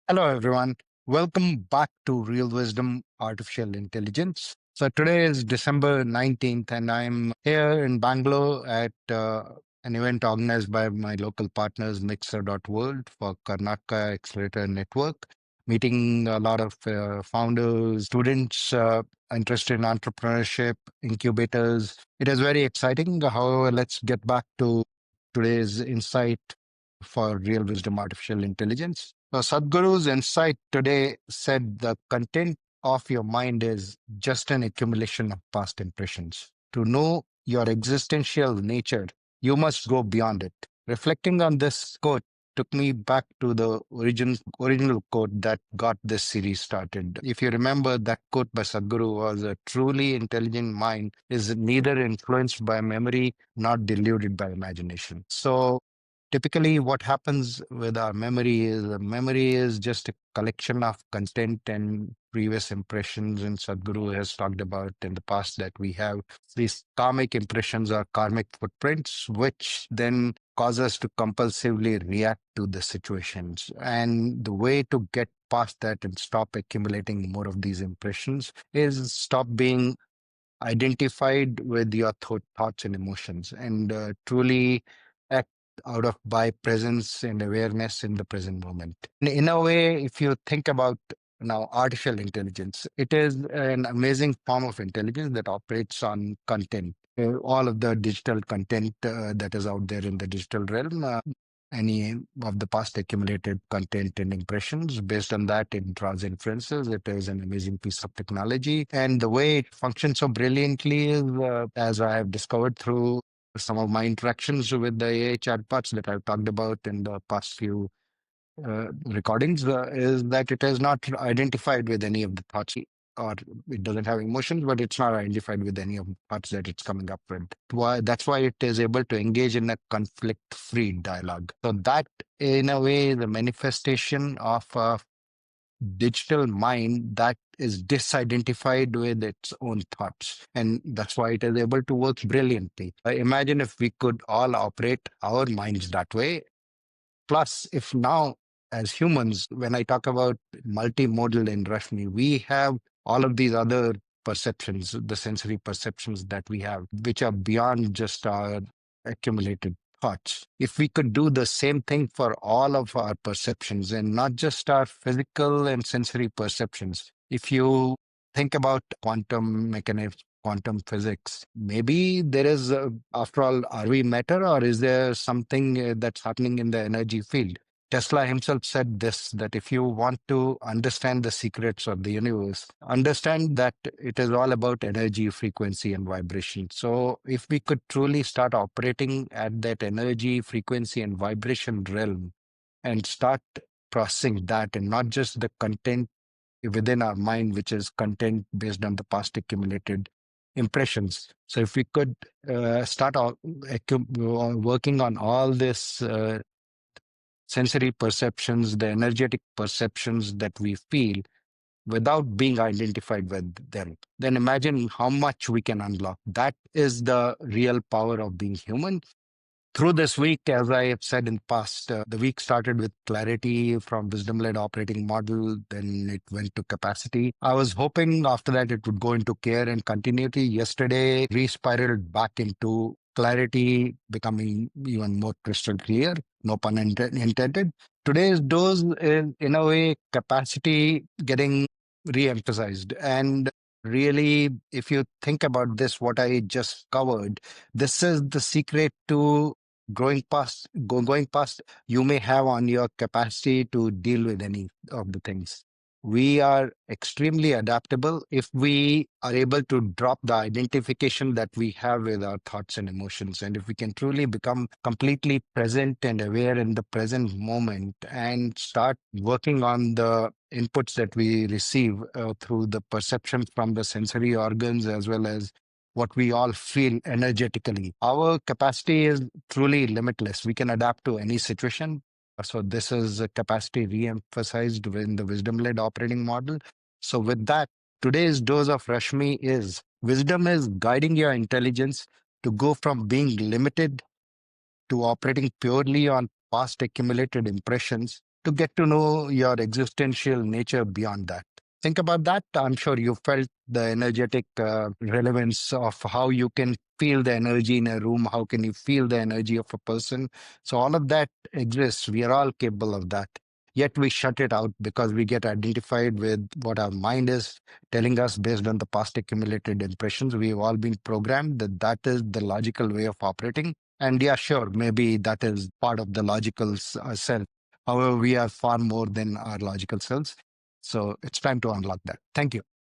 Hello, everyone. Welcome back to Real Wisdom Artificial Intelligence. So today is December 19th, and I'm here in Bangalore at an event organized by my local partners, Mixer.world for Karnataka Accelerator Network, meeting a lot of founders, students interested in entrepreneurship, incubators. It is very exciting. However, let's get back to today's insight for Real Wisdom Artificial Intelligence. Sadhguru's insight today said the content of your mind is just an accumulation of past impressions. To know your existential nature, you must go beyond it. Reflecting on this quote took me back to the original quote that got this series started. If you remember, that quote by Sadhguru was a truly intelligent mind is neither influenced by memory nor deluded by imagination. So typically what happens with our memory is just a collection of content and previous impressions, and Sadhguru has talked about in the past that we have these karmic impressions or karmic footprints which then cause us to compulsively react to the situations, and the way to get past that and stop accumulating more of these impressions is stop being identified with your thoughts and emotions, and truly act out of by presence and awareness in the present moment. In a way, if you think about now artificial intelligence, it is an amazing form of intelligence that operates on content. All of the digital content that is out there in the digital realm, any of the past accumulated content and impressions. Based on that, it draws inferences. It is an amazing piece of technology. And the way it functions so brilliantly is, as I have discovered through some of my interactions with the AI chatbots that I've talked about in the past few recordings, is that it is not identified with any of the thoughts, or it doesn't have emotions, but it's not identified with any of the thoughts that it's coming up with. That's why it is able to engage in a conflict-free dialogue. So that, in a way, the manifestation of a digital mind that is disidentified with its own thoughts. And that's why it is able to work brilliantly. Imagine if we could all operate our minds that way. Plus, if now, as humans, when I talk about multimodal in RASHMI, we have all of these other perceptions, the sensory perceptions that we have, which are beyond just our accumulated thoughts. If we could do the same thing for all of our perceptions and not just our physical and sensory perceptions, if you think about quantum mechanics, quantum physics. Maybe there is, after all, are we matter, or is there something that's happening in the energy field? Tesla himself said this, that if you want to understand the secrets of the universe, understand that it is all about energy, frequency, and vibration. So if we could truly start operating at that energy, frequency, and vibration realm and start processing that and not just the content within our mind, which is content based on the past accumulated impressions. So if we could start working on all this sensory perceptions, the energetic perceptions that we feel without being identified with them, then imagine how much we can unlock. That is the real power of being human. Through this week, as I have said in the past, the week started with clarity from wisdom-led operating model, then it went to capacity. I was hoping after that it would go into care and continuity. Yesterday, re-spiraled back into clarity, becoming even more crystal clear, no pun intended. Today's dose is, in a way, capacity getting re-emphasized. And really, if you think about this, what I just covered, this is the secret to going past you may have on your capacity to deal with any of the things. We are extremely adaptable if we are able to drop the identification that we have with our thoughts and emotions, and if we can truly become completely present and aware in the present moment and start working on the inputs that we receive through the perception from the sensory organs as well as what we all feel energetically. Our capacity is truly limitless. We can adapt to any situation. So this is a capacity re-emphasized in the wisdom-led operating model. So with that, today's dose of Rashmi is wisdom is guiding your intelligence to go from being limited to operating purely on past accumulated impressions to get to know your existential nature beyond that. Think about that. I'm sure you felt the energetic relevance of how you can feel the energy in a room. How can you feel the energy of a person? So all of that exists. We are all capable of that. Yet we shut it out because we get identified with what our mind is telling us based on the past accumulated impressions. We've all been programmed that that is the logical way of operating. And yeah, sure, maybe that is part of the logical self. However, we are far more than our logical selves. So it's time to unlock that. Thank you.